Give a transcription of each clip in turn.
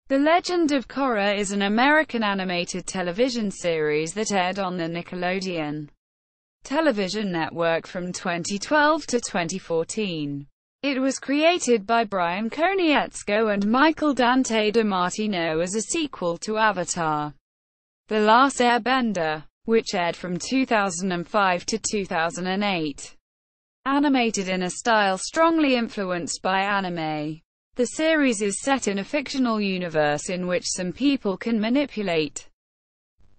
The Legend of Korra is an American animated television series that aired on the Nickelodeon television network from 2012 to 2014. It was created by Bryan Konietzko and Michael Dante DiMartino as a sequel to Avatar: The Last Airbender, which aired from 2005 to 2008. Animated in a style strongly influenced by anime, the series is set in a fictional universe in which some people can manipulate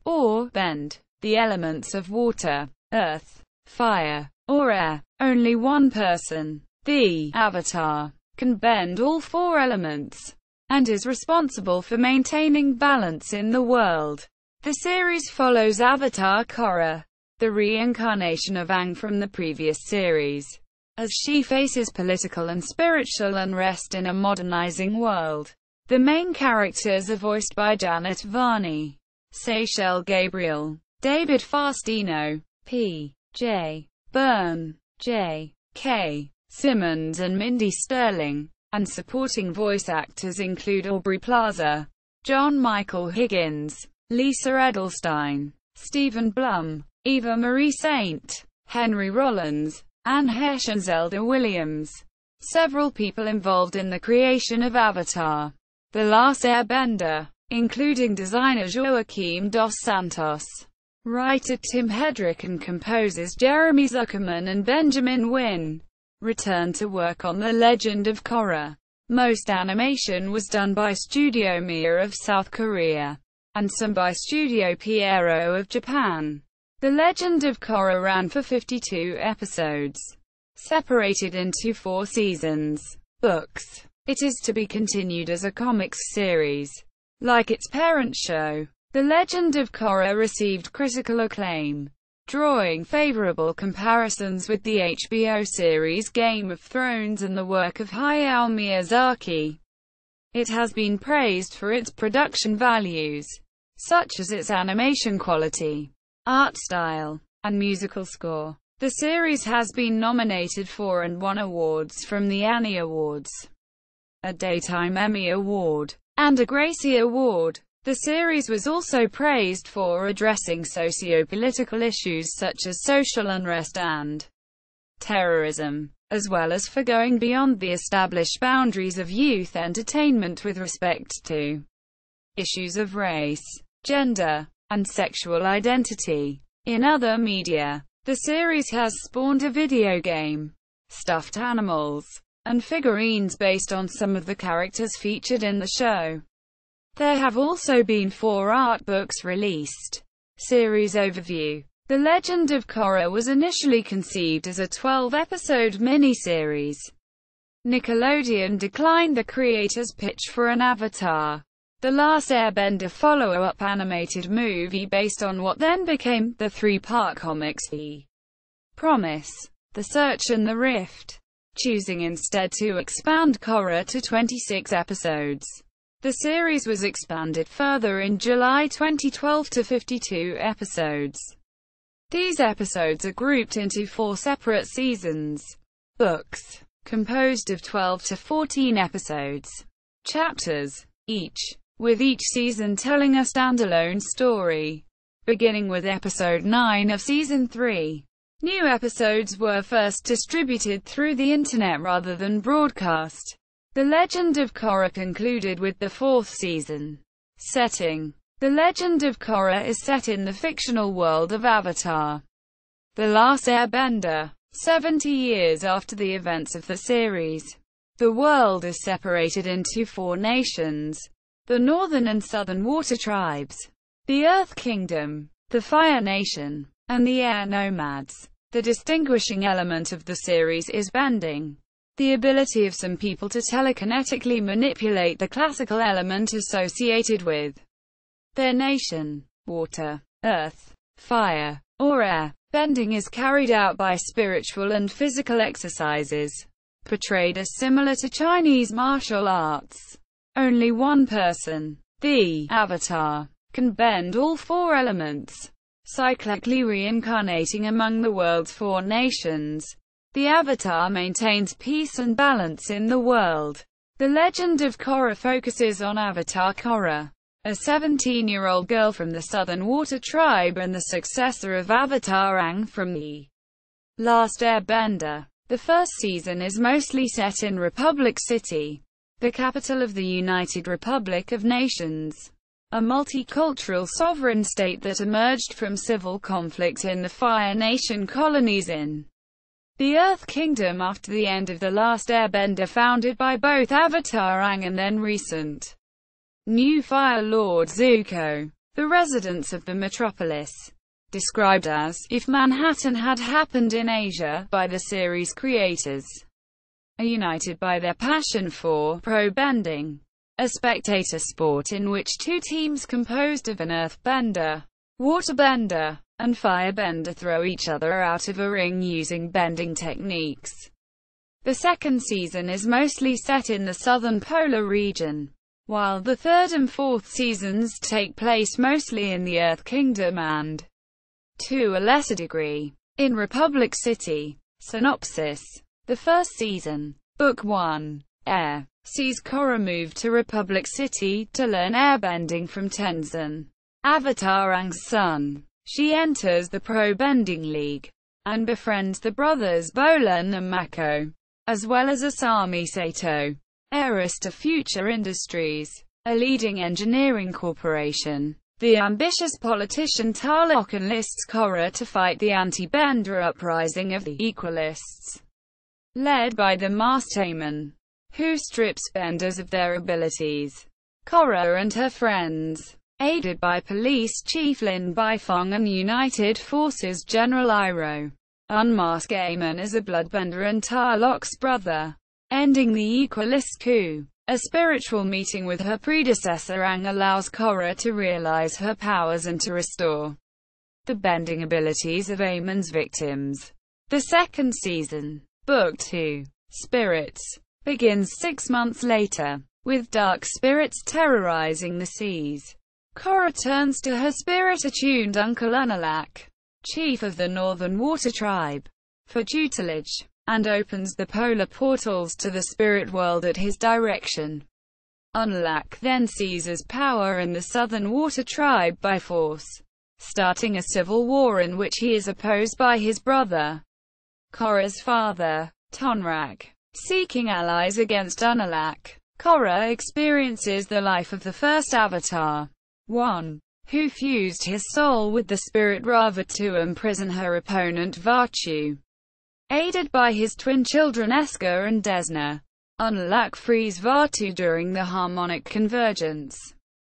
or bend the elements of water, earth, fire, or air. Only one person, the Avatar, can bend all four elements, and is responsible for maintaining balance in the world. The series follows Avatar Korra, the reincarnation of Aang from the previous series, as she faces political and spiritual unrest in a modernizing world. The main characters are voiced by Janet Varney, Seychelle Gabriel, David Faustino, P.J. Byrne, J.K. Simmons and Mindy Sterling, and supporting voice actors include Aubrey Plaza, John Michael Higgins, Lisa Edelstein, Stephen Blum, Eva Marie Saint, Henry Rollins, and Heche and Zelda Williams. Several people involved in the creation of Avatar: The Last Airbender, including designer Joaquim Dos Santos, writer Tim Hedrick and composers Jeremy Zuckerman and Benjamin Wynn, returned to work on The Legend of Korra. Most animation was done by Studio Pierrot of South Korea, and some by Studio Pierrot of Japan. The Legend of Korra ran for 52 episodes, separated into 4 seasons. Books. It is to be continued as a comics series, like its parent show. The Legend of Korra received critical acclaim, drawing favorable comparisons with the HBO series Game of Thrones and the work of Hayao Miyazaki. It has been praised for its production values, such as its animation quality, art style, and musical score. The series has been nominated for and won awards from the Annie Awards, a Daytime Emmy Award, and a Gracie Award. The series was also praised for addressing socio-political issues such as social unrest and terrorism, as well as for going beyond the established boundaries of youth entertainment with respect to issues of race, gender, and sexual identity. In other media, the series has spawned a video game, stuffed animals, and figurines based on some of the characters featured in the show. There have also been 4 art books released. Series overview. The Legend of Korra was initially conceived as a 12-episode mini-series. Nickelodeon declined the creator's pitch for an Avatar: The Last Airbender follow-up animated movie based on what then became the 3-part comics The Promise, The Search and The Rift, choosing instead to expand Korra to 26 episodes. The series was expanded further in July 2012 to 52 episodes. These episodes are grouped into 4 separate seasons. Books, composed of 12 to 14 episodes. Chapters, with each season telling a standalone story, beginning with episode 9 of season 3. New episodes were first distributed through the internet rather than broadcast. The Legend of Korra concluded with the 4th season. Setting. The Legend of Korra is set in the fictional world of Avatar: The Last Airbender, 70 years after the events of the series. The world is separated into 4 nations: the Northern and Southern Water Tribes, the Earth Kingdom, the Fire Nation, and the Air Nomads. The distinguishing element of the series is bending, the ability of some people to telekinetically manipulate the classical element associated with their nation: water, earth, fire, or air. Bending is carried out by spiritual and physical exercises, portrayed as similar to Chinese martial arts. Only one person, the Avatar, can bend all 4 elements, cyclically reincarnating among the world's 4 nations. The Avatar maintains peace and balance in the world, The Legend of Korra focuses on Avatar Korra, a 17-year-old girl from the Southern Water Tribe and the successor of Avatar Aang from the Last Airbender. The first season is mostly set in Republic City, the capital of the United Republic of Nations, a multicultural sovereign state that emerged from civil conflict in the Fire Nation colonies in the Earth Kingdom after the end of The Last Airbender, founded by both Avatar Aang and then recent new Fire Lord Zuko. The residents of the metropolis, described as if Manhattan had happened in Asia by the series creators, are united by their passion for pro-bending, a spectator sport in which two teams composed of an earthbender, waterbender, and firebender throw each other out of a ring using bending techniques. The second season is mostly set in the southern polar region, while the third and fourth seasons take place mostly in the Earth Kingdom and, to a lesser degree, in Republic City. Synopsis. The first season, Book 1, Air, sees Korra move to Republic City to learn airbending from Tenzin, Avatar Aang's son. She enters the Pro-Bending League, and befriends the brothers Bolan and Mako, as well as Asami Sato, heiress to Future Industries, a leading engineering corporation. The ambitious politician Tarlok enlists Korra to fight the anti-Bender uprising of the Equalists, led by the masked Amon, who strips Benders of their abilities. Korra and her friends, aided by Police Chief Lin Baifong and United Forces General Iroh, unmask Amon as a bloodbender and Tarlok's brother, ending the Equalist coup. A spiritual meeting with her predecessor Aang allows Korra to realize her powers and to restore the bending abilities of Amon's victims. The second season, Book 2, Spirits, begins 6 months later, with dark spirits terrorizing the seas. Korra turns to her spirit-attuned uncle Unalaq, chief of the Northern Water Tribe, for tutelage, and opens the polar portals to the spirit world at his direction. Unalaq then seizes power in the Southern Water Tribe by force, starting a civil war in which he is opposed by his brother, Korra's father, Tonrak. Seeking allies against Unalaq, Korra experiences the life of the first Avatar, one, who fused his soul with the spirit Rava to imprison her opponent Vachu. Aided by his twin children Esker and Desna, Unalaq frees Vaatu during the harmonic convergence,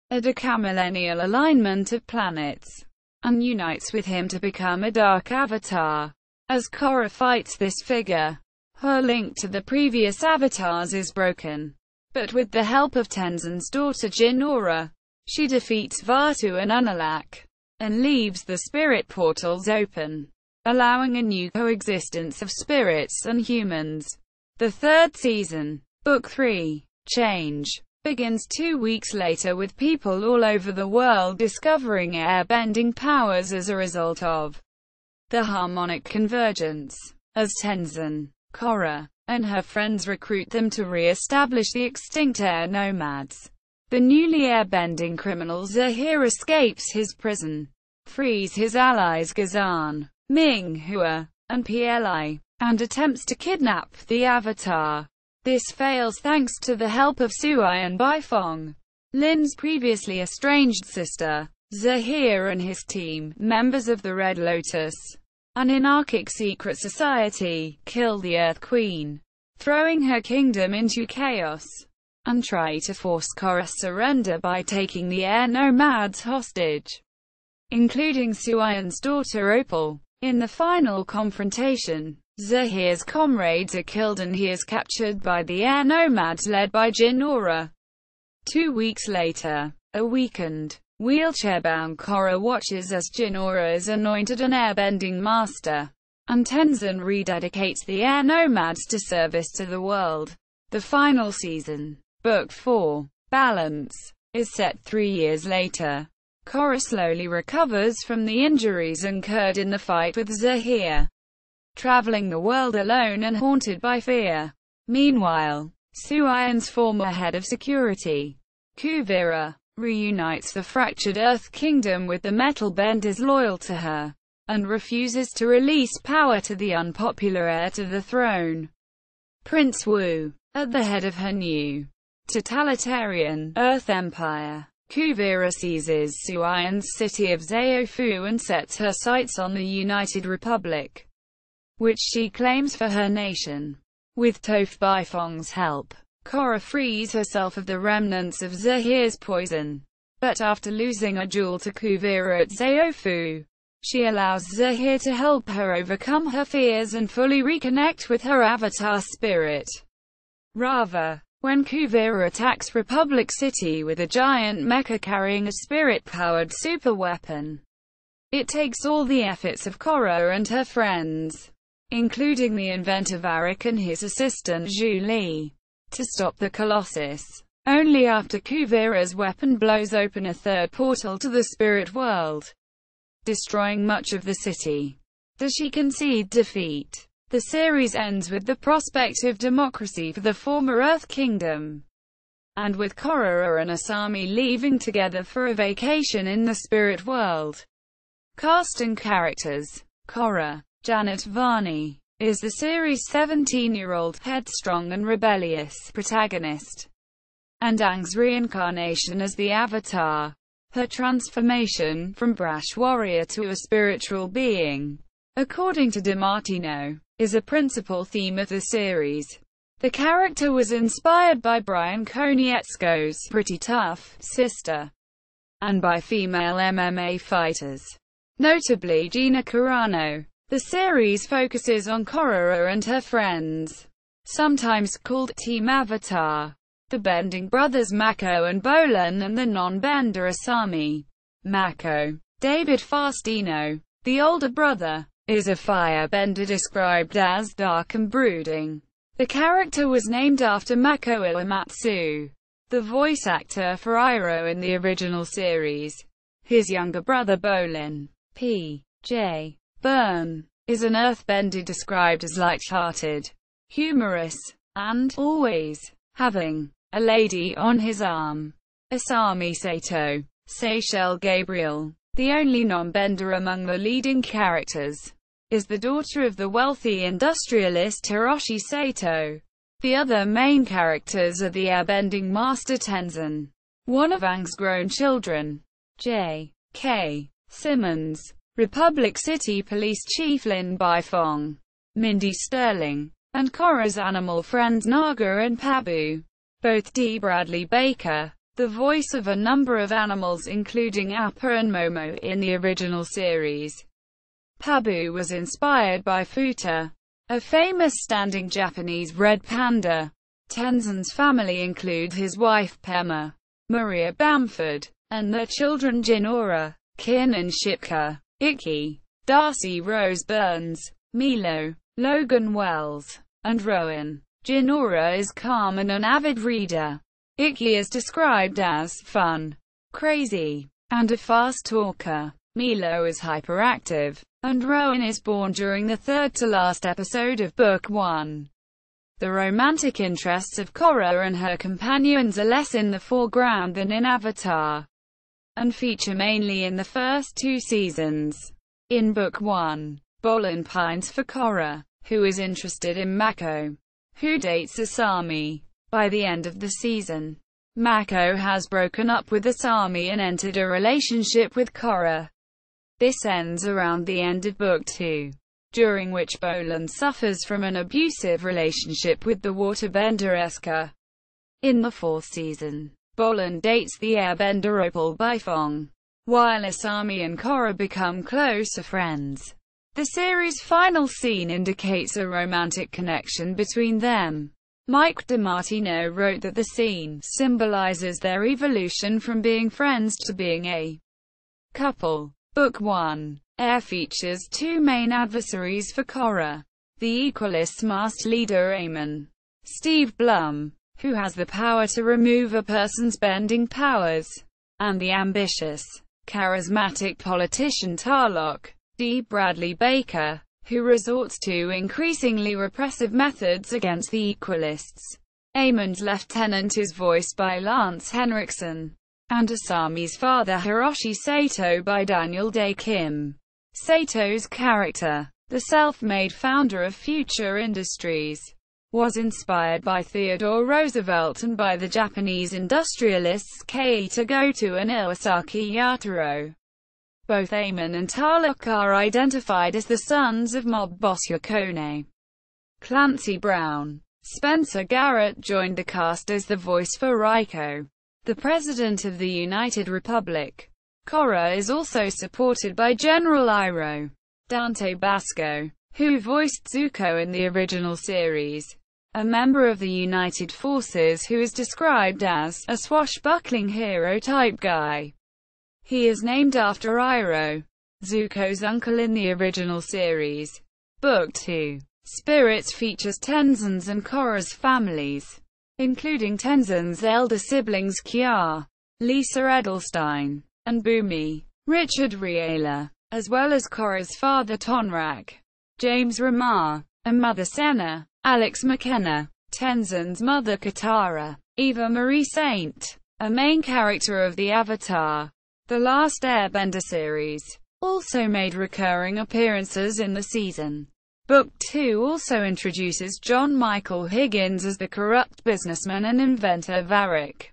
a decamillennial alignment of planets, and unites with him to become a dark avatar. As Korra fights this figure, her link to the previous avatars is broken, but with the help of Tenzin's daughter Jinora, she defeats Vaatu and Unalaq, and leaves the spirit portals open, allowing a new coexistence of spirits and humans. The third season, Book 3, Change, begins 2 weeks later with people all over the world discovering airbending powers as a result of the harmonic convergence. As Tenzin, Korra, and her friends recruit them to re-establish the extinct air nomads, the newly airbending criminal Zahir escapes his prison, frees his allies Gazan, Ming Hua, and Pli, and attempts to kidnap the Avatar. This fails thanks to the help of Suai and Baifong, Lin's previously estranged sister. Zahir and his team, members of the Red Lotus, an anarchic secret society, kill the Earth Queen, throwing her kingdom into chaos, and try to force Korra's surrender by taking the air nomads hostage, including Suayan's daughter Opal. In the final confrontation, Zahir's comrades are killed and he is captured by the air nomads led by Jinora. 2 weeks later, a weakened, wheelchair-bound Korra watches as Jinora is anointed an airbending master, and Tenzin rededicates the air nomads to service to the world. The final season, Book 4, Balance, is set 3 years later. Korra slowly recovers from the injuries incurred in the fight with Zahir, traveling the world alone and haunted by fear. Meanwhile, Suion's former head of security, Kuvira, reunites the fractured Earth Kingdom with the Metal Benders loyal to her, and refuses to release power to the unpopular heir to the throne, Prince Wu. At the head of her new, totalitarian, Earth Empire, Kuvira seizes Suion's city of Zaofu and sets her sights on the United Republic, which she claims for her nation. With Toph Beifong's help, Korra frees herself of the remnants of Zahir's poison. But after losing a duel to Kuvira at Zaofu, she allows Zahir to help her overcome her fears and fully reconnect with her avatar spirit, Rava. When Kuvira attacks Republic City with a giant mecha carrying a spirit-powered superweapon, it takes all the efforts of Korra and her friends, including the inventor Varrick and his assistant Zhu Li, to stop the Colossus. Only after Kuvira's weapon blows open a third portal to the spirit world, destroying much of the city, does she concede defeat. The series ends with the prospect of democracy for the former Earth Kingdom, and with Korra and Asami leaving together for a vacation in the spirit world. Cast and characters. Korra, Janet Varney, is the series' 17-year-old, headstrong and rebellious protagonist, and Aang's reincarnation as the Avatar. Her transformation from brash warrior to a spiritual being, according to DiMartino, is a principal theme of the series. The character was inspired by Bryan Konietzko's Pretty Tough Sister, and by female MMA fighters, notably Gina Carano. The series focuses on Korra and her friends, sometimes called Team Avatar, the Bending brothers Mako and Bolin, and the non-bender Asami. Mako, David Faustino, the older brother, is a firebender described as dark and brooding. The character was named after Mako Iwamatsu, the voice actor for Iroh in the original series. His younger brother Bolin, P.J. Byrne, is an earthbender described as light-hearted, humorous, and always having a lady on his arm. Asami Sato, Seychelle Gabriel, the only non-bender among the leading characters, is the daughter of the wealthy industrialist Hiroshi Sato. The other main characters are the airbending master Tenzin, one of Aang's grown children, J.K. Simmons, Republic City Police Chief Lin Beifong, Mindy Sterling, and Korra's animal friends Naga and Pabu. Both D. Bradley Baker, the voice of a number of animals including Appa and Momo in the original series. Pabu was inspired by Futa, a famous standing Japanese red panda. Tenzin's family include his wife Pema, Maria Bamford, and their children Jinora, Kin and Shipka, Ikki, Darcy Rose Burns, Milo, Logan Wells, and Rowan. Jinora is calm and an avid reader. Ikki is described as fun, crazy, and a fast talker. Milo is hyperactive, and Rowan is born during the third-to-last episode of Book 1. The romantic interests of Korra and her companions are less in the foreground than in Avatar, and feature mainly in the first two seasons. In Book 1, Bolin pines for Korra, who is interested in Mako, who dates Asami. By the end of the season, Mako has broken up with Asami and entered a relationship with Korra. This ends around the end of Book 2, during which Bolin suffers from an abusive relationship with the waterbender Eska. In the fourth season, Bolin dates the airbender Opal Beifong, while Asami and Korra become closer friends. The series' final scene indicates a romantic connection between them. Mike DiMartino wrote that the scene symbolizes their evolution from being friends to being a couple. Book 1 Air features two main adversaries for Korra: the Equalists' masked leader Eamon, Steve Blum, who has the power to remove a person's bending powers, and the ambitious, charismatic politician Tarlok, D. Bradley Baker, who resorts to increasingly repressive methods against the Equalists. Amon's lieutenant is voiced by Lance Henriksen, and Asami's father Hiroshi Sato by Daniel Dae Kim. Sato's character, the self-made founder of Future Industries, was inspired by Theodore Roosevelt and by the Japanese industrialists Keita Goto and Iwasaki Yataro. Both Amon and Tarlok are identified as the sons of mob boss Yokone. Clancy Brown. Spencer Garrett joined the cast as the voice for Raiko, the President of the United Republic. Korra is also supported by General Iroh Dante Basco, who voiced Zuko in the original series, a member of the United Forces who is described as a swashbuckling hero-type guy. He is named after Iroh, Zuko's uncle in the original series. Book 2. Spirits features Tenzin's and Korra's families, including Tenzin's elder siblings Kiar, Lisa Edelstein, and Bumi, Richard Riela, as well as Korra's father Tonrak, James Ramar, and mother Senna, Alex McKenna, Tenzin's mother Katara, Eva Marie Saint, a main character of the Avatar, The Last Airbender series, also made recurring appearances in the season. Book 2 also introduces John Michael Higgins as the corrupt businessman and inventor Varric,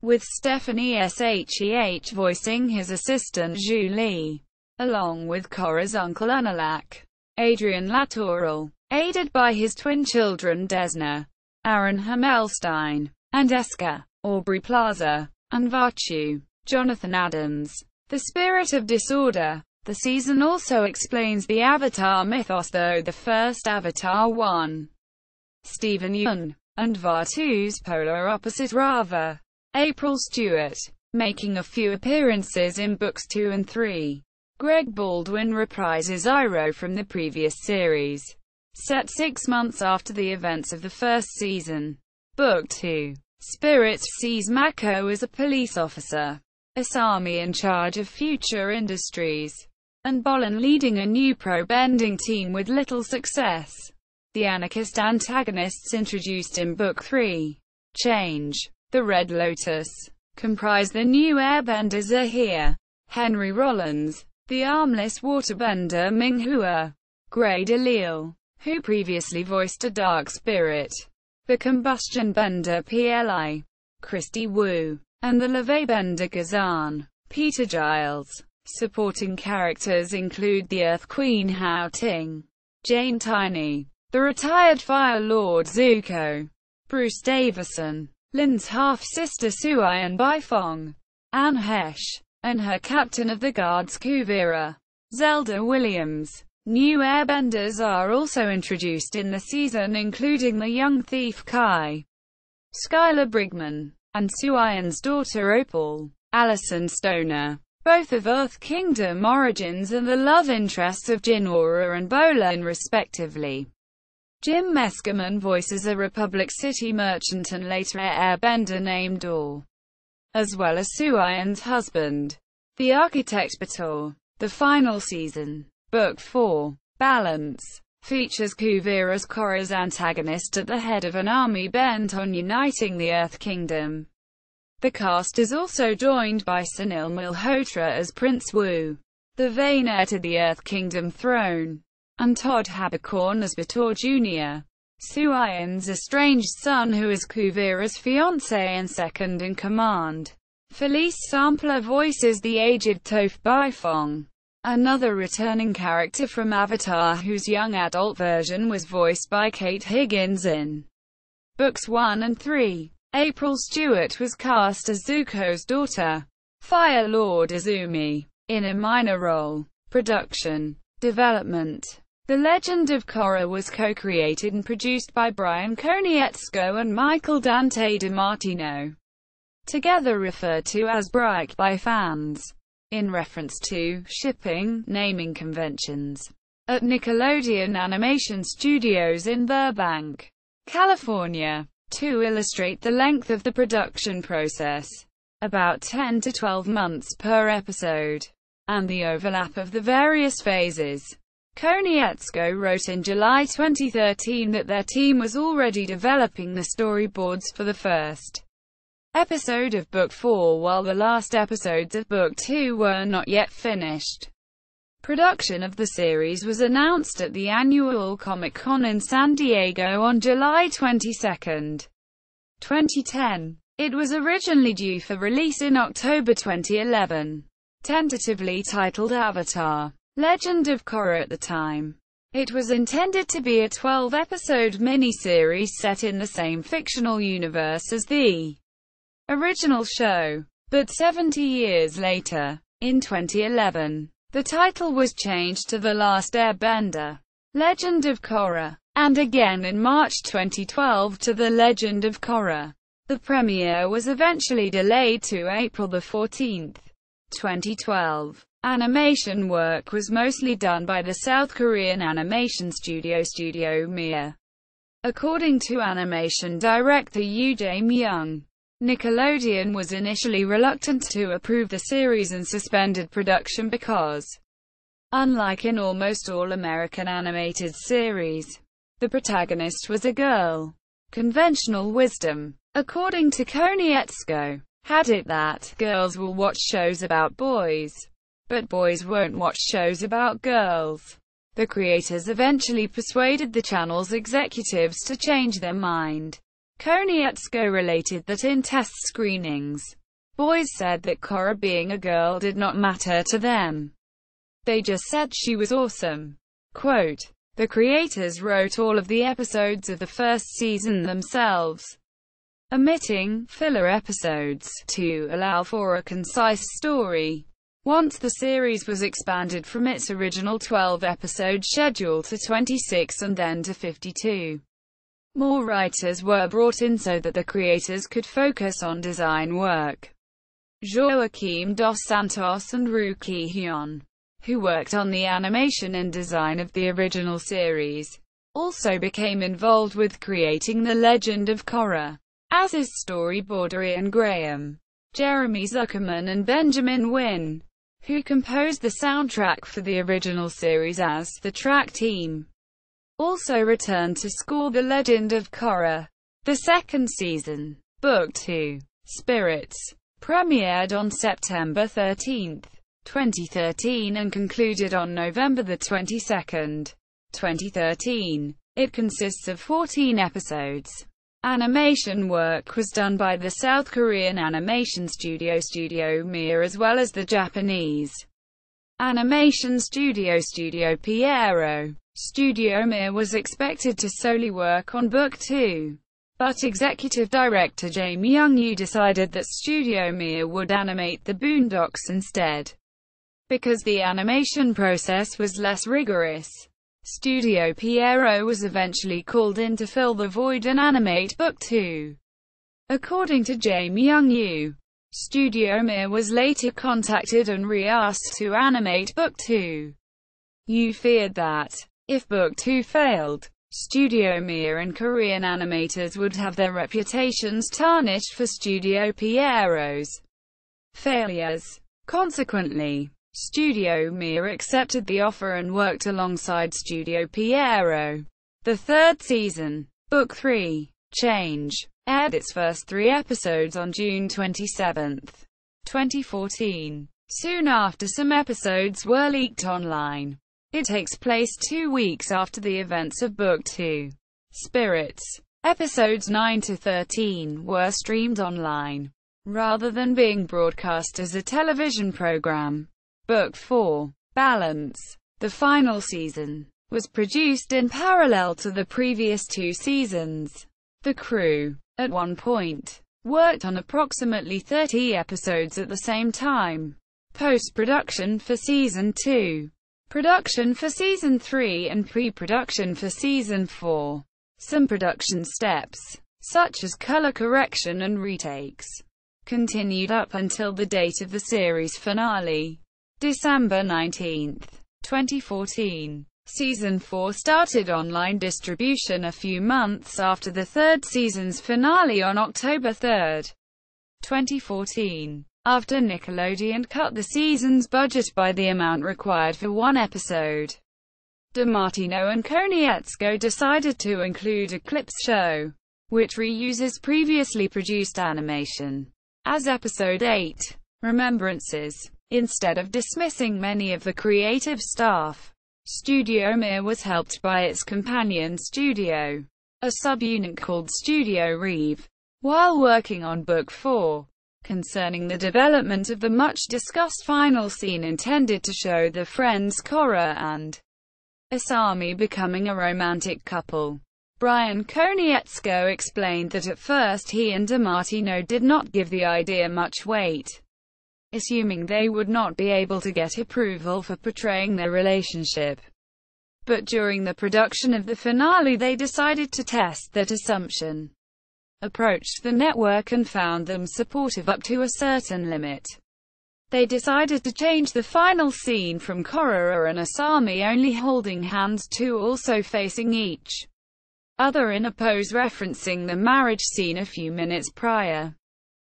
with Stephanie Sheh voicing his assistant Zhu Li, along with Korra's uncle Unalak, Adrian Latourell, aided by his twin children Desna, Aaron Hamelstein, and Eska, Aubrey Plaza, and Vachu, Jonathan Adams. The Spirit of Disorder. The season also explains the Avatar mythos, though the first Avatar 1, Stephen Yeun, and Vaatu's polar opposite Rava, April Stewart, making a few appearances in books 2 and 3. Greg Baldwin reprises Iroh from the previous series, set 6 months after the events of the first season. Book 2. Spirits sees Mako as a police officer, Asami in charge of Future Industries, and Bolin leading a new pro-bending team with little success. The anarchist antagonists introduced in Book 3, Change, the Red Lotus, comprise the new airbenders are here. Henry Rollins, the armless waterbender Minghua, Grey DeLisle, who previously voiced a dark spirit, the combustion bender Pli, Christy Wu, and the lave bender Gazan, Peter Giles. Supporting characters include the Earth Queen Hao Ting, Jane Tiny, the retired Fire Lord Zuko, Bruce Davison, Lin's half-sister Suayan Baifong, Anne Heche, and her captain of the guards Kuvira, Zelda Williams. New airbenders are also introduced in the season, including the young thief Kai, Skylar Brigman, and Suayan's daughter Opal, Alison Stoner, both of Earth Kingdom origins and the love interests of Jinora and Bolin respectively. Jim Meskimen voices a Republic City merchant and later airbender named Dor, as well as Suayan's husband, the architect Bator. The final season, Book 4, Balance, features Kuvira as Korra's antagonist at the head of an army bent on uniting the Earth Kingdom. The cast is also joined by Sunil Malhotra as Prince Wu, the vain heir to the Earth Kingdom throne, and Todd Habercorn as Bator Jr., Suayan's estranged son who is Kuvira's fiancé and second in command. Felice Sampler voices the aged Toph Baifong, another returning character from Avatar whose young adult version was voiced by Kate Higgins in Books 1 and 3. April Stewart was cast as Zuko's daughter, Fire Lord Izumi, in a minor role. Production. Development. The Legend of Korra was co-created and produced by Bryan Konietzko and Michael Dante DiMartino, together referred to as Bright by fans, in reference to shipping naming conventions, at Nickelodeon Animation Studios in Burbank, California. To illustrate the length of the production process, about 10 to 12 months per episode, and the overlap of the various phases, Konietzko wrote in July 2013 that their team was already developing the storyboards for the first episode of Book 4 while the last episodes of Book 2 were not yet finished. Production of the series was announced at the annual Comic-Con in San Diego on July 22, 2010. It was originally due for release in October 2011. Tentatively titled Avatar, Legend of Korra at the time. It was intended to be a 12-episode miniseries set in the same fictional universe as the original show. But 70 years later, in 2011, the title was changed to The Last Airbender, Legend of Korra, and again in March 2012 to The Legend of Korra. The premiere was eventually delayed to April 14, 2012. Animation work was mostly done by the South Korean animation studio Studio Pierrot. According to animation director Yoo Jae-myung, Nickelodeon was initially reluctant to approve the series and suspended production because, unlike in almost all American animated series, the protagonist was a girl. Conventional wisdom, according to Konietzko, had it that girls will watch shows about boys, but boys won't watch shows about girls. The creators eventually persuaded the channel's executives to change their mind. Konietzko related that in test screenings, boys said that Korra being a girl did not matter to them. They just said she was awesome. Quote, the creators wrote all of the episodes of the first season themselves, omitting filler episodes to allow for a concise story. Once the series was expanded from its original 12-episode schedule to 26 and then to 52. More writers were brought in so that the creators could focus on design work. Joaquim Dos Santos and Roo Ki-hyun, who worked on the animation and design of the original series, also became involved with creating The Legend of Korra, as is storyboarder Ian Graham, Jeremy Zuckerman and Benjamin Wynn, who composed the soundtrack for the original series as the track team. Also returned to score The Legend of Korra. The second season, Book 2, Spirits, premiered on September 13, 2013 and concluded on November 22, 2013. It consists of 14 episodes. Animation work was done by the South Korean animation studio Studio Pierrot as well as the Japanese animation studio Studio Pierrot. Studio Pierrot was expected to solely work on Book 2, but executive director Jae-myung decided that Studio Pierrot would animate the Boondocks instead, because the animation process was less rigorous. Studio Pierrot was eventually called in to fill the void and animate Book 2. According to Jae-myung, Studio Pierrot was later contacted and re-asked to animate Book 2. Yu feared that, if Book 2 failed, Studio Pierrot and Korean animators would have their reputations tarnished for Studio Pierrot's failures. Consequently, Studio Pierrot accepted the offer and worked alongside Studio Pierrot. The third season, Book 3, Change, aired its first 3 episodes on June 27, 2014. Soon after, some episodes were leaked online. It takes place 2 weeks after the events of Book 2, Spirits. Episodes 9 to 13 were streamed online, rather than being broadcast as a television program. Book 4, Balance, the final season, was produced in parallel to the previous 2 seasons. The crew, at one point, worked on approximately 30 episodes at the same time. Post-production for Season 2, production for Season 3 and pre-production for Season 4. Some production steps, such as color correction and retakes, continued up until the date of the series finale, December 19, 2014. Season 4 started online distribution a few months after the third season's finale on October 3, 2014, after Nickelodeon cut the season's budget by the amount required for one episode. DiMartino and Konietzko decided to include a clips show, which reuses previously produced animation, as Episode 8, Remembrances. Instead of dismissing many of the creative staff, Studio Mir was helped by its companion studio, a subunit called Studio Reeve, while working on Book 4, concerning the development of the much-discussed final scene intended to show the friends Korra and Asami becoming a romantic couple. Bryan Konietzko explained that at first he and DiMartino did not give the idea much weight, assuming they would not be able to get approval for portraying their relationship. But during the production of the finale they decided to test that assumption, approached the network and found them supportive up to a certain limit. They decided to change the final scene from Korra and Asami only holding hands to also facing each other in a pose referencing the marriage scene a few minutes prior.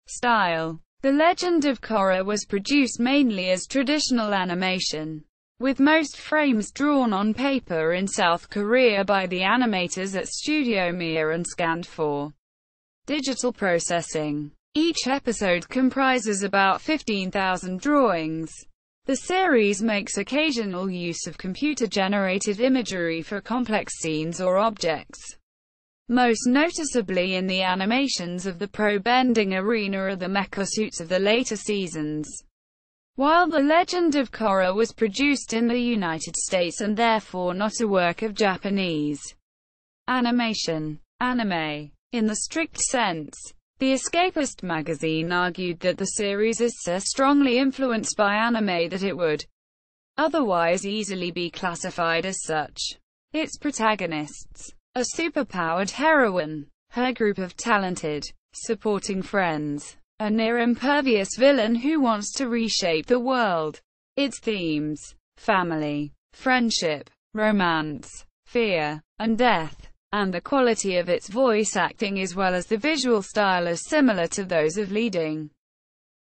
Style. The Legend of Korra was produced mainly as traditional animation, with most frames drawn on paper in South Korea by the animators at Studio Mir and scanned for digital processing. Each episode comprises about 15,000 drawings. The series makes occasional use of computer-generated imagery for complex scenes or objects, most noticeably in the animations of the pro-bending arena or the mecha suits of the later seasons. While The Legend of Korra was produced in the United States and therefore not a work of Japanese animation, anime, in the strict sense, the Escapist magazine argued that the series is so strongly influenced by anime that it would otherwise easily be classified as such. Its protagonists, a superpowered heroine, her group of talented, supporting friends, a near-impervious villain who wants to reshape the world. Its themes, family, friendship, romance, fear, and death, and the quality of its voice acting as well as the visual style are similar to those of leading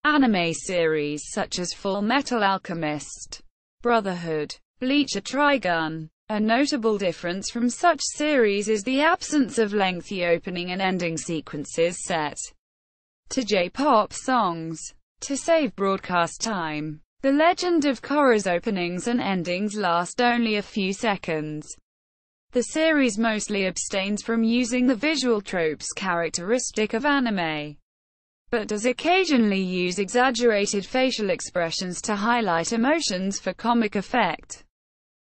anime series such as Full Metal Alchemist, Brotherhood, Bleach or Trigun. A notable difference from such series is the absence of lengthy opening and ending sequences set to J-pop songs. To save broadcast time, The Legend of Korra's openings and endings last only a few seconds. The series mostly abstains from using the visual tropes characteristic of anime, but does occasionally use exaggerated facial expressions to highlight emotions for comic effect.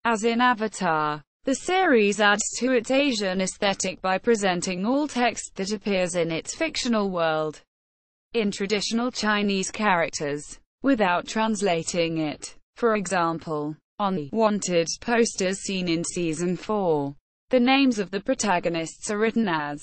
As in Avatar, the series adds to its Asian aesthetic by presenting all text that appears in its fictional world in traditional Chinese characters, without translating it. For example, on the wanted posters seen in Season 4, the names of the protagonists are written as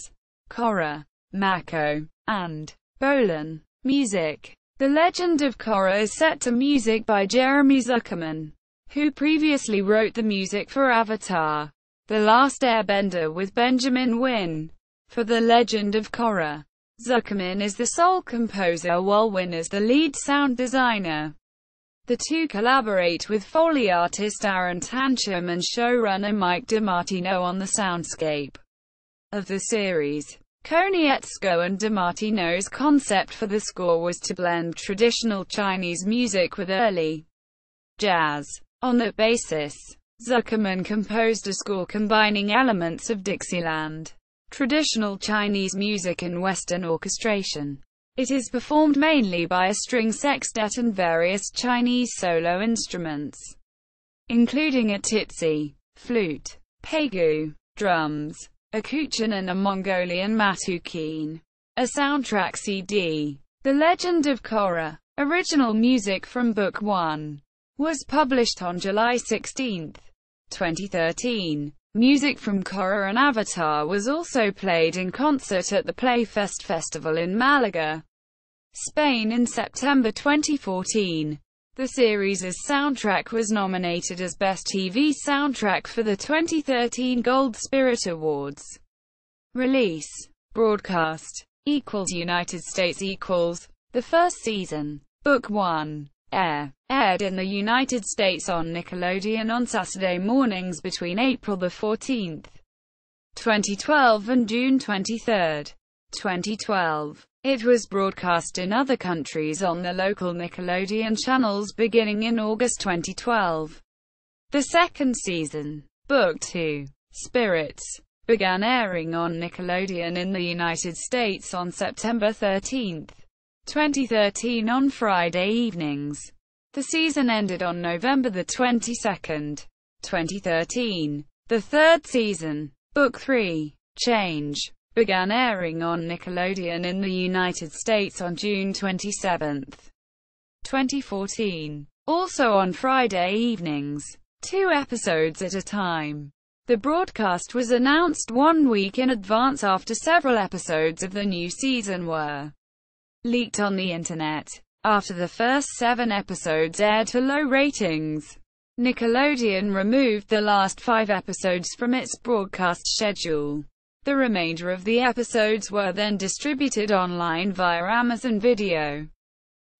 Korra, Mako, and Bolin. Music. The Legend of Korra is set to music by Jeremy Zuckerman, who previously wrote the music for Avatar: The Last Airbender with Benjamin Wynn. For The Legend of Korra, Zuckerman is the sole composer while Wynn is the lead sound designer. The two collaborate with Foley artist Aaron Tancham and showrunner Mike DiMartino on the soundscape of the series. Konietzko and DiMartino's concept for the score was to blend traditional Chinese music with early jazz. On that basis, Zuckerman composed a score combining elements of Dixieland, traditional Chinese music and Western orchestration. It is performed mainly by a string sextet and various Chinese solo instruments, including a titsi, flute, pegu, drums, a kuchen and a Mongolian matukin. A soundtrack CD. The Legend of Korra. Original music from Book 1 was published on July 16, 2013. Music from Korra and Avatar was also played in concert at the Playfest Festival in Malaga, Spain in September 2014. The series' soundtrack was nominated as Best TV Soundtrack for the 2013 Gold Spirit Awards. Release. Broadcast. United States. The first season. Book 1. aired in the United States on Nickelodeon on Saturday mornings between April 14, 2012 and June 23, 2012. It was broadcast in other countries on the local Nickelodeon channels beginning in August 2012. The second season, Book 2, Spirits, began airing on Nickelodeon in the United States on September 13, 2013 on Friday evenings. The season ended on November 22, 2013. The third season, Book 3, Change, began airing on Nickelodeon in the United States on June 27, 2014. Also on Friday evenings, 2 episodes at a time. The broadcast was announced 1 week in advance after several episodes of the new season were leaked on the internet. After the first 7 episodes aired to low ratings, Nickelodeon removed the last 5 episodes from its broadcast schedule. The remainder of the episodes were then distributed online via Amazon Video,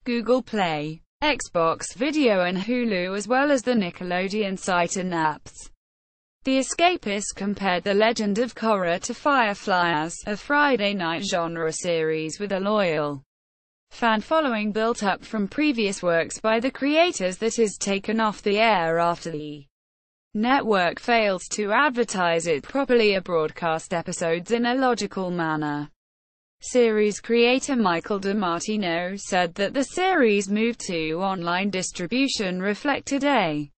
Google Play, Xbox Video and Hulu, as well as the Nickelodeon site and apps. The Escapists compared The Legend of Korra to Firefly as a Friday night genre series with a loyal fan following built up from previous works by the creators that is taken off the air after the network fails to advertise it properly or broadcast episodes in a logical manner. Series creator Michael DiMartino said that the series' move to online distribution reflected a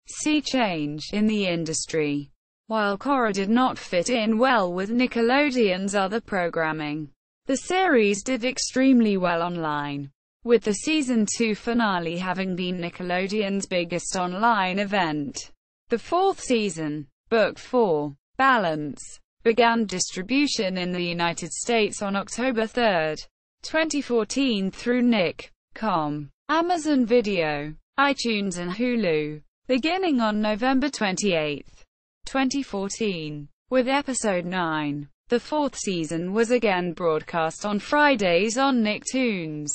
sea change in the industry. While Korra did not fit in well with Nickelodeon's other programming, the series did extremely well online, with the Season 2 finale having been Nickelodeon's biggest online event. The fourth season, Book 4, Balance, began distribution in the United States on October 3, 2014 through Nick.com, Amazon Video, iTunes and Hulu, beginning on November 28, 2014, with Episode 9. The fourth season was again broadcast on Fridays on Nicktoons.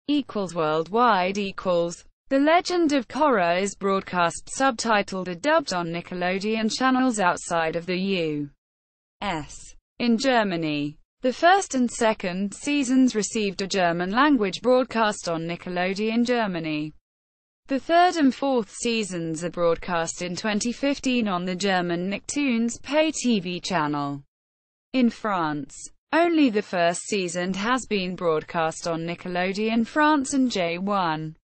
Worldwide. The Legend of Korra is broadcast subtitled or dubbed on Nickelodeon channels outside of the U.S. In Germany, the first and second seasons received a German-language broadcast on Nickelodeon Germany. The third and fourth seasons are broadcast in 2015 on the German Nicktoons pay TV channel. In France, only the first season has been broadcast on Nickelodeon France and J1.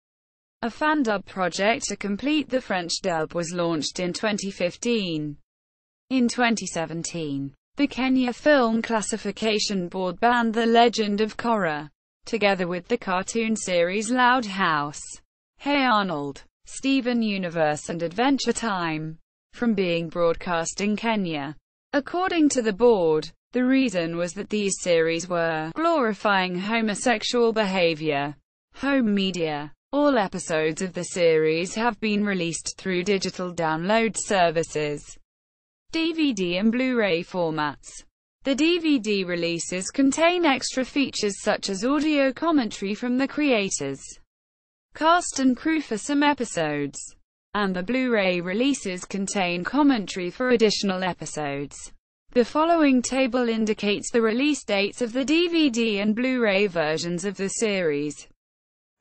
A fan dub project to complete the French dub was launched in 2015. In 2017, the Kenya Film Classification Board banned The Legend of Korra, together with the cartoon series Loud House, Hey Arnold, Steven Universe and Adventure Time, from being broadcast in Kenya. According to the board, the reason was that these series were glorifying homosexual behavior. Home media. All episodes of the series have been released through digital download services, DVD and Blu Ray formats. The DVD releases contain extra features such as audio commentary from the creators, cast and crew for some episodes, and the Blu Ray releases contain commentary for additional episodes. The following table indicates the release dates of the DVD and Blu Ray versions of the series.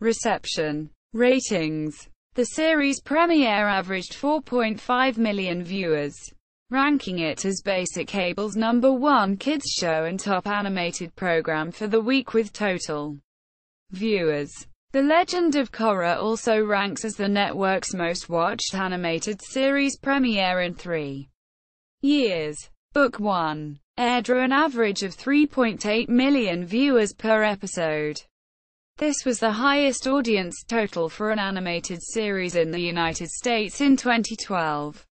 Reception. Ratings. The series premiere averaged 4.5 million viewers, ranking it as basic cable's #1 kids show and top animated program for the week with total viewers. The Legend of Korra also ranks as the network's most watched animated series premiere in 3 years. Book 1 aired drew an average of 3.8 million viewers per episode. This was the highest audience total for an animated series in the United States in 2012.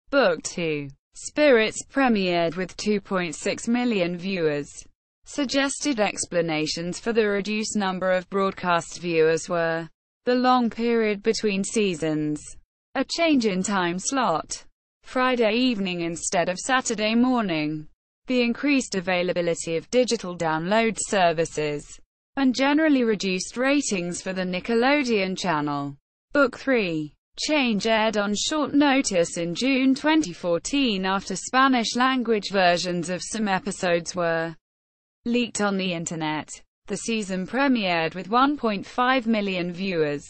Book 2 Spirits premiered with 2.6 million viewers. Suggested explanations for the reduced number of broadcast viewers were the long period between seasons, a change in time slot, Friday evening instead of Saturday morning, the increased availability of digital download services, and generally reduced ratings for the Nickelodeon channel. Book 3. Change aired on short notice in June 2014 after Spanish-language versions of some episodes were leaked on the internet. The season premiered with 1.5 million viewers.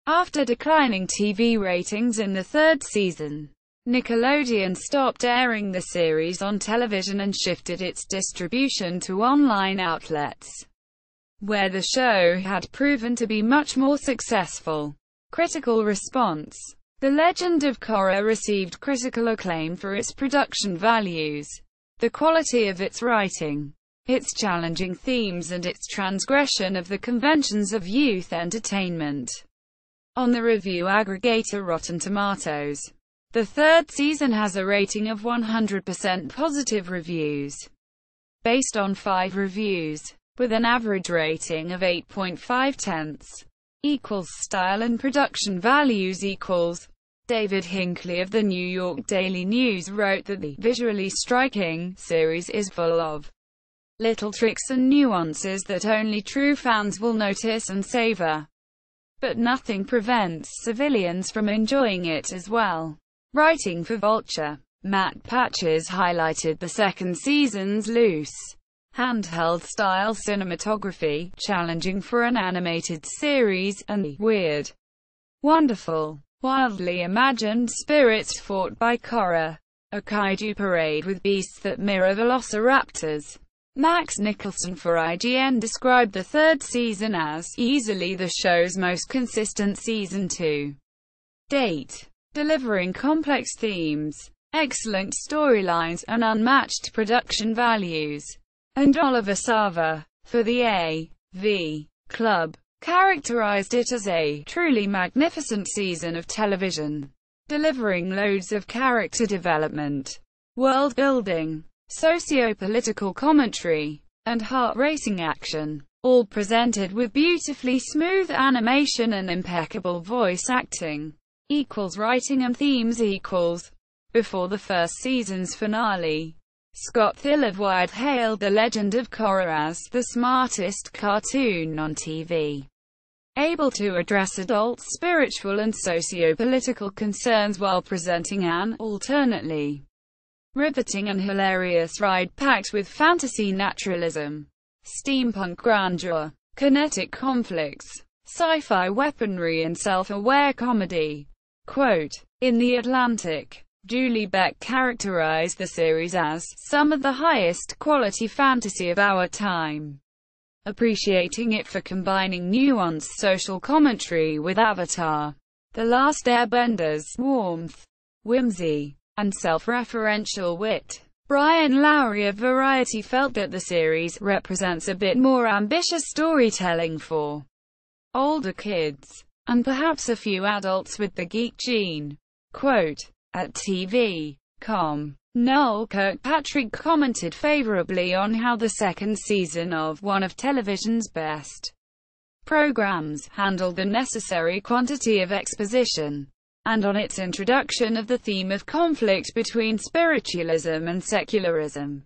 After declining TV ratings in the third season, Nickelodeon stopped airing the series on television and shifted its distribution to online outlets, where the show had proven to be much more successful. Critical response. The Legend of Korra received critical acclaim for its production values, the quality of its writing, its challenging themes and its transgression of the conventions of youth entertainment. On the review aggregator Rotten Tomatoes, the third season has a rating of 100% positive reviews, based on 5 reviews, with an average rating of 8.5 equals style and production values equals. David Hinckley of the New York Daily News wrote that the visually striking series is full of little tricks and nuances that only true fans will notice and savor, but nothing prevents civilians from enjoying it as well. Writing for Vulture, Matt Patches highlighted the second season's loose, handheld-style cinematography, challenging for an animated series, and the weird, wonderful, wildly imagined spirits fought by Korra, a kaiju parade with beasts that mirror velociraptors. Max Nicholson for IGN described the third season as easily the show's most consistent season to date, delivering complex themes, excellent storylines, and unmatched production values. And Oliver Sava, for the AV Club, characterized it as a truly magnificent season of television, delivering loads of character development, world building, socio-political commentary, and heart-racing action, all presented with beautifully smooth animation and impeccable voice acting, equals writing and themes equals. Before the first season's finale, Scott Thill of Wired hailed The Legend of Korra as the smartest cartoon on TV, able to address adult spiritual and socio-political concerns while presenting an alternately riveting and hilarious ride packed with fantasy naturalism, steampunk grandeur, kinetic conflicts, sci-fi weaponry and self-aware comedy. Quote, in The Atlantic, Julie Beck characterized the series as some of the highest quality fantasy of our time, appreciating it for combining nuanced social commentary with Avatar, The Last Airbender's warmth, whimsy, and self-referential wit. Bryan Lowry of Variety felt that the series represents a bit more ambitious storytelling for older kids, and perhaps a few adults with the geek gene. Quote, at TV.com, Noel Kirkpatrick commented favorably on how the second season of one of television's best programs handled the necessary quantity of exposition, and on its introduction of the theme of conflict between spiritualism and secularism.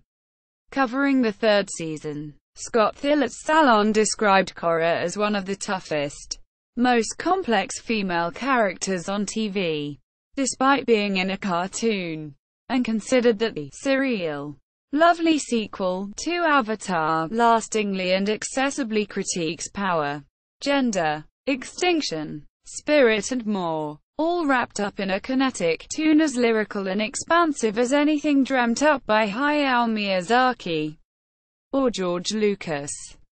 Covering the third season, Scott Thill at Salon described Korra as one of the toughest, most complex female characters on TV, despite being in a cartoon, and considered that the serial, lovely sequel to Avatar lastingly and accessibly critiques power, gender, extinction, spirit and more, all wrapped up in a kinetic tune as lyrical and expansive as anything dreamt up by Hayao Miyazaki or George Lucas.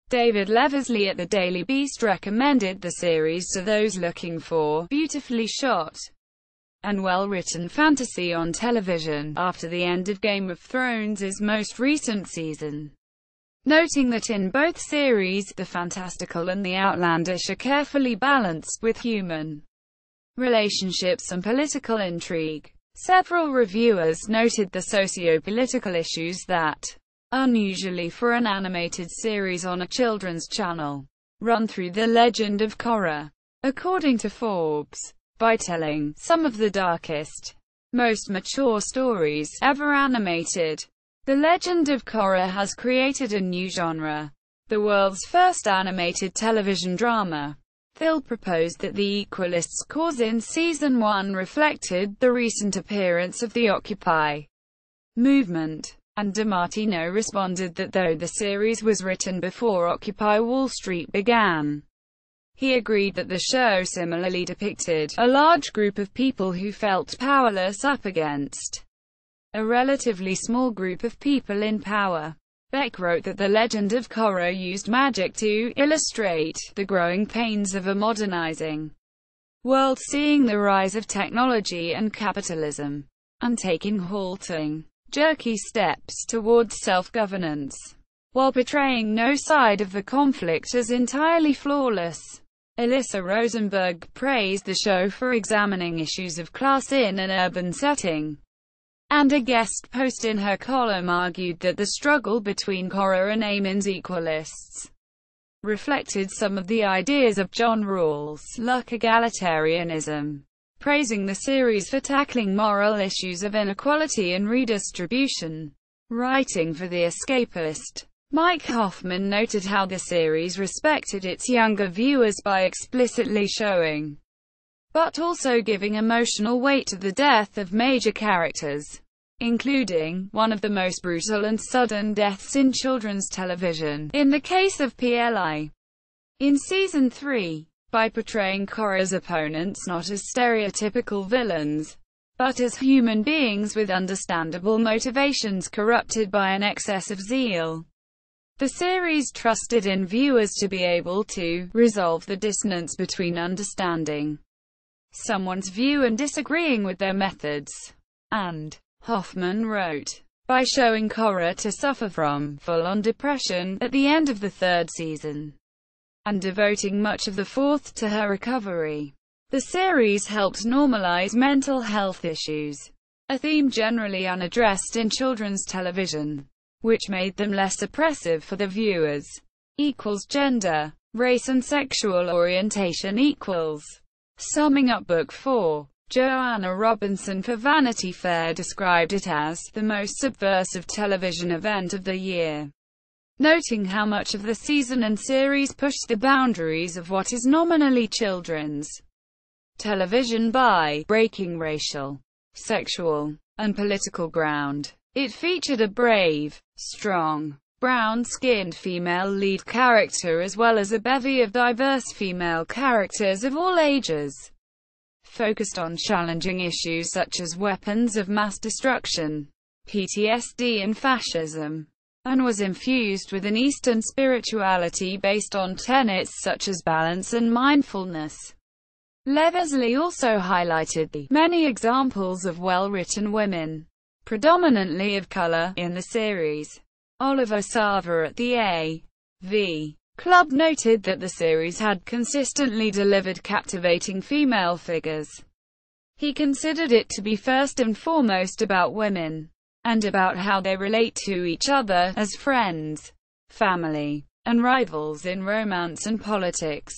David Leversley at the Daily Beast recommended the series to those looking for beautifully shot and well-written fantasy on television, after the end of Game of Thrones' most recent season, noting that in both series, the fantastical and the outlandish are carefully balanced with human relationships and political intrigue. Several reviewers noted the socio-political issues that, unusually for an animated series on a children's channel, run through The Legend of Korra. According to Forbes, by telling some of the darkest, most mature stories ever animated, The Legend of Korra has created a new genre, the world's first animated television drama. Thill proposed that the Equalist's cause in Season 1 reflected the recent appearance of the Occupy movement, and DiMartino responded that though the series was written before Occupy Wall Street began, he agreed that the show similarly depicted a large group of people who felt powerless up against a relatively small group of people in power. Beck wrote that The Legend of Korra used magic to illustrate the growing pains of a modernizing world, seeing the rise of technology and capitalism, and taking halting, jerky steps towards self-governance, while portraying no side of the conflict as entirely flawless. Alyssa Rosenberg praised the show for examining issues of class in an urban setting, and a guest post in her column argued that the struggle between Korra and Eamon's Equalists reflected some of the ideas of John Rawls' Luck egalitarianism, praising the series for tackling moral issues of inequality and redistribution. Writing for The Escapist, Mike Hoffman noted how the series respected its younger viewers by explicitly showing but also giving emotional weight to the death of major characters, including one of the most brutal and sudden deaths in children's television, in the case of PLI. In Season 3, by portraying Korra's opponents not as stereotypical villains, but as human beings with understandable motivations corrupted by an excess of zeal, the series trusted in viewers to be able to resolve the dissonance between understanding someone's view and disagreeing with their methods. And, Hoffman wrote, by showing Korra to suffer from full-on depression at the end of the third season, and devoting much of the fourth to her recovery, the series helped normalize mental health issues, a theme generally unaddressed in children's television, which made them less oppressive for the viewers. Gender, race and sexual orientation equals. Summing up Book 4, Joanna Robinson for Vanity Fair described it as the most subversive television event of the year, noting how much of the season and series pushed the boundaries of what is nominally children's television by breaking racial, sexual, and political ground. It featured a brave, strong, brown-skinned female lead character as well as a bevy of diverse female characters of all ages, focused on challenging issues such as weapons of mass destruction, PTSD and fascism, and was infused with an Eastern spirituality based on tenets such as balance and mindfulness. Levesley also highlighted the many examples of well-written women, predominantly of color, in the series. Oliver Sava at the A.V. Club noted that the series had consistently delivered captivating female figures. He considered it to be first and foremost about women, and about how they relate to each other, as friends, family, and rivals in romance and politics.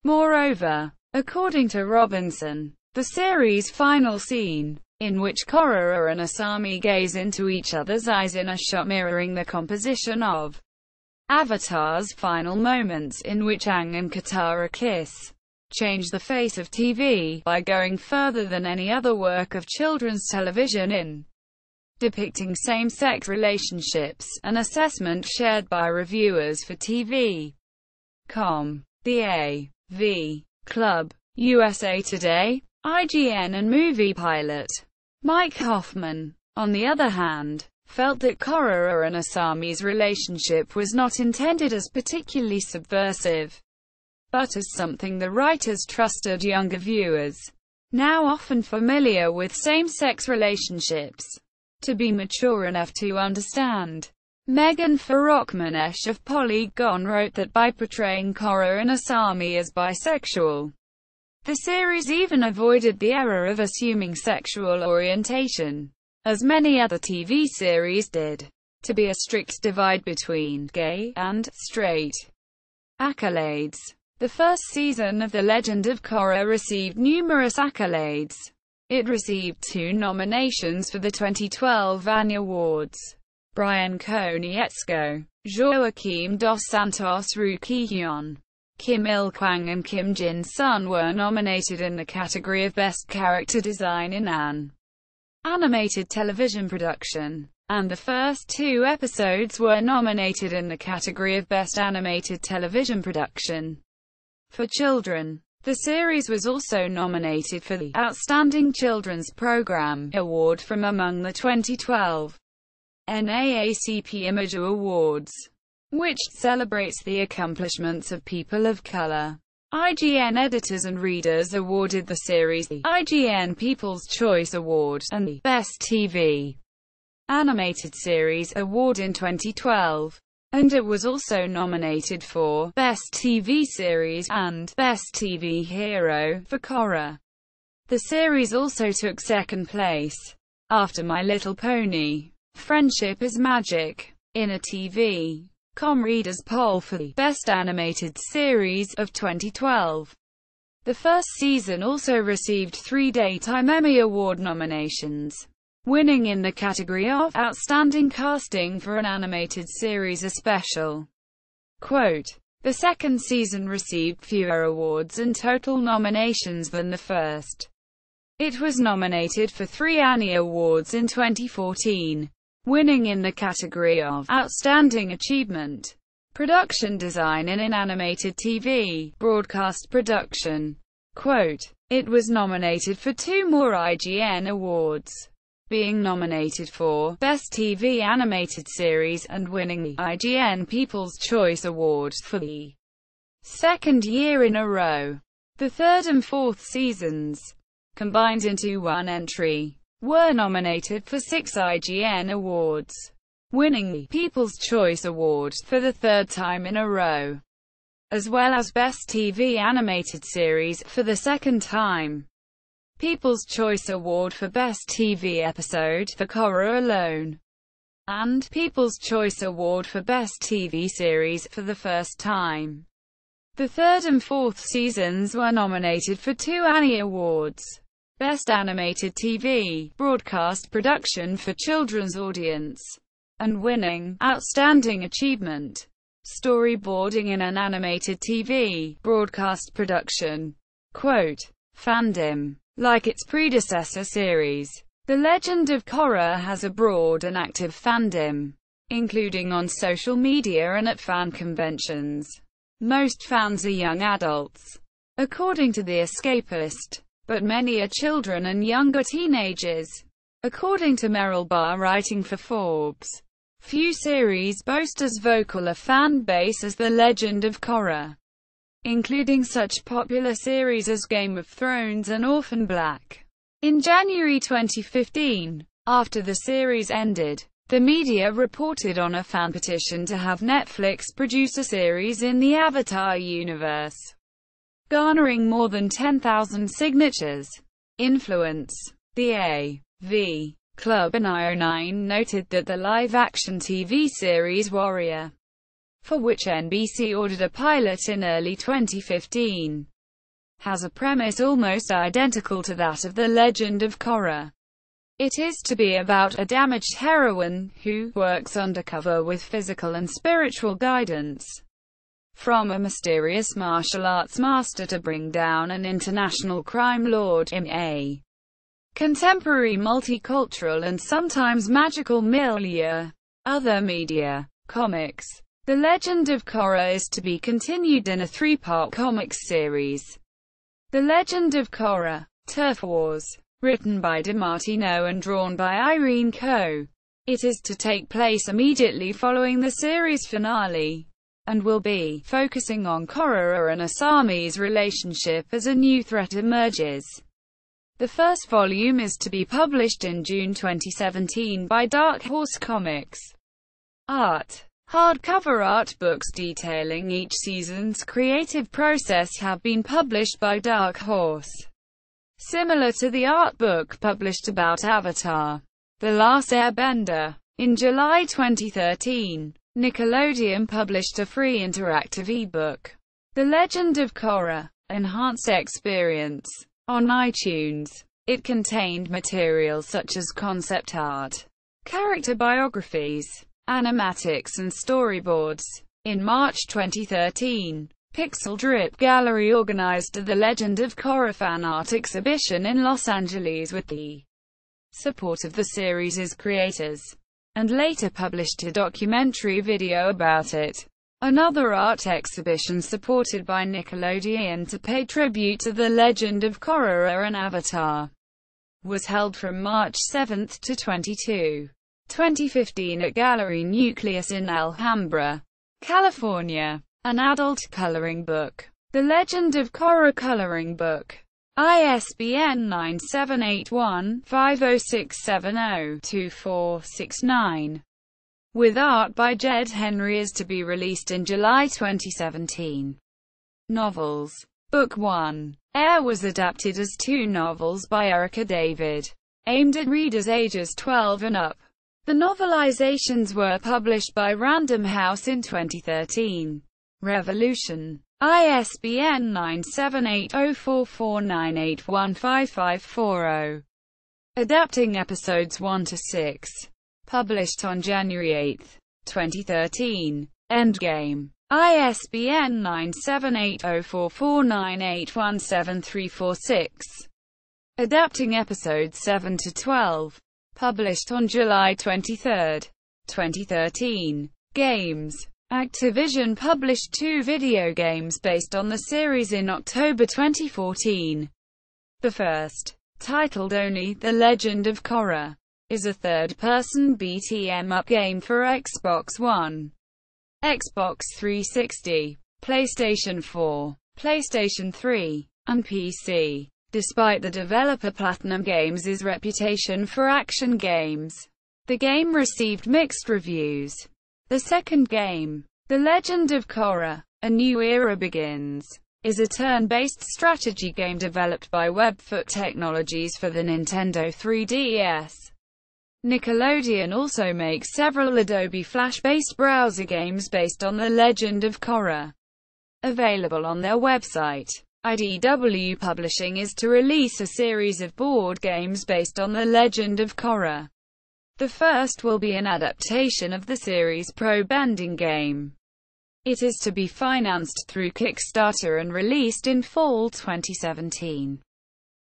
Moreover, according to Robinson, the series' final scene, in which Korra and Asami gaze into each other's eyes in a shot mirroring the composition of Avatar's final moments in which Aang and Katara kiss, changed the face of TV by going further than any other work of children's television in depicting same-sex relationships, an assessment shared by reviewers for TV.com, the A.V. Club, USA Today, IGN and Movie Pilot. Mike Hoffman, on the other hand, felt that Korra and Asami's relationship was not intended as particularly subversive, but as something the writers trusted younger viewers, now often familiar with same-sex relationships, to be mature enough to understand. Megan Farrokhmanesh of Polygon wrote that by portraying Korra and Asami as bisexual, the series even avoided the error of assuming sexual orientation, as many other TV series did, to be a strict divide between gay and straight. Accolades. The first season of The Legend of Korra received numerous accolades. It received 2 nominations for the 2012 Annie Awards. Bryan Konietzko, Joaquim Dos Santos, Ru Ki-hyun, Kim Il-kwang and Kim Jin-sun were nominated in the category of Best Character Design in an Animated Television Production, and the first two episodes were nominated in the category of Best Animated Television Production for Children. The series was also nominated for the Outstanding Children's Program Award from among the 2012 NAACP Imager Awards, which celebrates the accomplishments of people of color. IGN editors and readers awarded the series the IGN People's Choice Award and the Best TV Animated Series Award in 2012, and it was also nominated for Best TV Series and Best TV Hero for Korra. The series also took second place, after My Little Pony: Friendship is Magic, in a TV.com readers' poll for the Best Animated Series of 2012. The first season also received 3 Daytime Emmy Award nominations, winning in the category of Outstanding Casting for an Animated Series. A special quote: "The second season received fewer awards and total nominations than the first. It was nominated for 3 Annie Awards in 2014, winning in the category of Outstanding Achievement, Production Design in an Animated TV Broadcast Production." Quote: "It was nominated for 2 more IGN Awards, being nominated for Best TV Animated Series and winning the IGN People's Choice Award for the second year in a row. The third and fourth seasons, combined into one entry, were nominated for 6 IGN Awards, winning the People's Choice Award for the third time in a row, as well as Best TV Animated Series for the second time, People's Choice Award for Best TV Episode for Korra alone, and People's Choice Award for Best TV Series for the first time. The third and fourth seasons were nominated for 2 Annie Awards, Best Animated TV Broadcast Production for Children's Audience, and winning Outstanding Achievement, Storyboarding in an Animated TV Broadcast Production." Quote: "Fandom. Like its predecessor series, The Legend of Korra has a broad and active fandom, including on social media and at fan conventions. Most fans are young adults, according to The Escapist, but many are children and younger teenagers, according to Meryl Barr writing for Forbes. Few series boast as vocal a fan base as The Legend of Korra, including such popular series as Game of Thrones and Orphan Black." In January 2015, after the series ended, the media reported on a fan petition to have Netflix produce a series in the Avatar universe, garnering more than 10,000 signatures. Influence. The A.V. Club and IO9 noted that the live-action TV series Warrior, for which NBC ordered a pilot in early 2015, has a premise almost identical to that of The Legend of Korra. It is to be about a damaged heroine, who works undercover with physical and spiritual guidance from a mysterious martial arts master to bring down an international crime lord in a contemporary multicultural and sometimes magical milieu. Other media. Comics. The Legend of Korra is to be continued in a 3-part comics series, The Legend of Korra: Turf Wars, written by DiMartino and drawn by Irene Coe. It is to take place immediately following the series finale, and will be focusing on Korra and Asami's relationship as a new threat emerges. The first volume is to be published in June 2017 by Dark Horse Comics. Art. Hardcover art books detailing each season's creative process have been published by Dark Horse, similar to the art book published about Avatar: The Last Airbender. In July 2013, Nickelodeon published a free interactive ebook, The Legend of Korra: Enhance Experience, on iTunes. It contained material such as concept art, character biographies, animatics and storyboards. In March 2013, Pixel Drip Gallery organized the Legend of Korra fan art exhibition in Los Angeles with the support of the series' creators, and later published a documentary video about it. Another art exhibition supported by Nickelodeon to pay tribute to the Legend of Korra and Avatar was held from March 7 to 22, 2015 at Gallery Nucleus in Alhambra, California. An adult coloring book. The Legend of Korra coloring book. ISBN 978-1-50670-2469. With art by Jed Henry, is to be released in July 2017. Novels. Book 1. Air was adapted as 2 novels by Erica David, aimed at readers ages 12 and up. The novelizations were published by Random House in 2013. Revolution. ISBN 978-0449815540. Adapting episodes 1 to 6. Published on January 8, 2013. Endgame. ISBN 978-0449817346. Adapting episodes 7 to 12. Published on July 23, 2013. Games. Activision published 2 video games based on the series in October 2014. The first, titled only The Legend of Korra, is a third-person beat-em-up game for Xbox One, Xbox 360, PlayStation 4, PlayStation 3, and PC. Despite the developer Platinum Games' reputation for action games, the game received mixed reviews. The second game, The Legend of Korra, A New Era Begins, is a turn-based strategy game developed by Webfoot Technologies for the Nintendo 3DS. Nickelodeon also makes several Adobe Flash-based browser games based on The Legend of Korra, available on their website. IDW Publishing is to release a series of board games based on The Legend of Korra. The first will be an adaptation of the series' pro-bending game. It is to be financed through Kickstarter and released in fall 2017.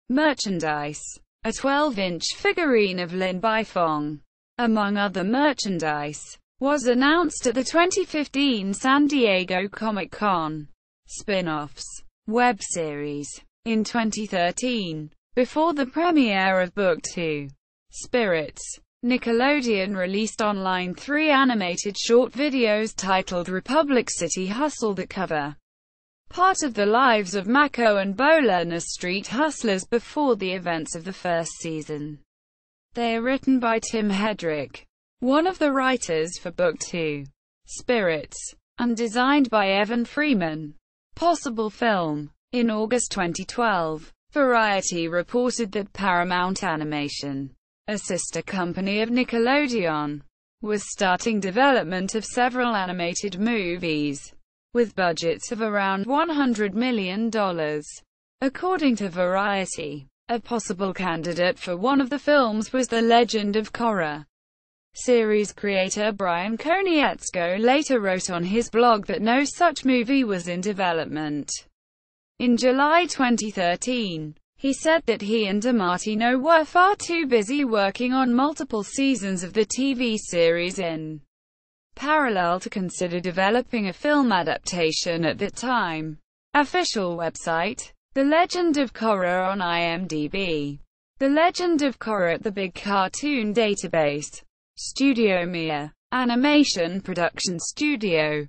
Merchandise. A 12-inch figurine of Lin Baifong, among other merchandise, was announced at the 2015 San Diego Comic-Con. Spin-offs. Web series. In 2013, before the premiere of Book 2, Spirits, Nickelodeon released online 3 animated short videos titled Republic City Hustle that cover part of the lives of Mako and Bolan as street hustlers before the events of the first season. They are written by Tim Hedrick, one of the writers for Book 2, Spirits, and designed by Evan Freeman. Possible film. In August 2012, Variety reported that Paramount Animation, a sister company of Nickelodeon, was starting development of several animated movies, with budgets of around $100 million. According to Variety, a possible candidate for one of the films was The Legend of Korra. Series creator Bryan Konietzko later wrote on his blog that no such movie was in development. In July 2013, he said that he and DiMartino were far too busy working on multiple seasons of the TV series in parallel to consider developing a film adaptation at that time. Official website. The Legend of Korra on IMDb. The Legend of Korra at the Big Cartoon Database. Studio Mia. Animation Production Studio.